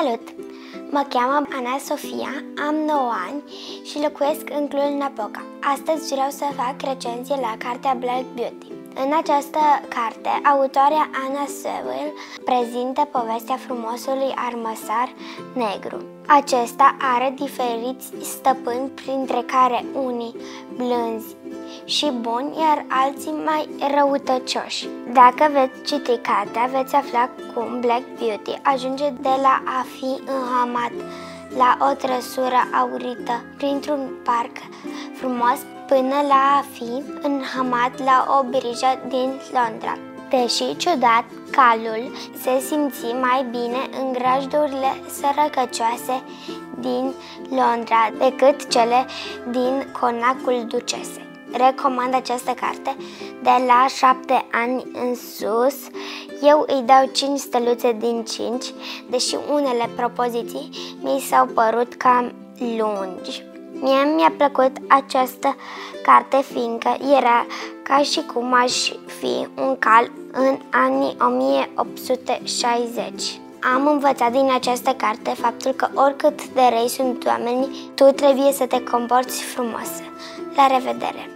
Salut! Mă cheamă Ana Sofia, am 9 ani și locuiesc în Cluj-Napoca. Astăzi vreau să fac recenzie la cartea Black Beauty. În această carte, autoarea Anna Sewell prezintă povestea frumosului armăsar negru. Acesta are diferiți stăpâni, printre care unii blânzi și buni, iar alții mai răutăcioși. Dacă veți citi cartea, veți afla cum Black Beauty ajunge de la a fi înhamat la o trăsură aurită printr-un parc frumos până la a fi înhamat la o birijă din Londra. Deși ciudat, calul se simți mai bine în grajdurile sărăcăcioase din Londra decât cele din conacul ducesei. Recomand această carte de la 7 ani în sus. Eu îi dau 5 steluțe din 5, deși unele propoziții mi s-au părut cam lungi. Mie mi-a plăcut această carte fiindcă era ca și cum aș fi un cal în anii 1860. Am învățat din această carte faptul că oricât de răi sunt oamenii, tu trebuie să te comporți frumos. La revedere!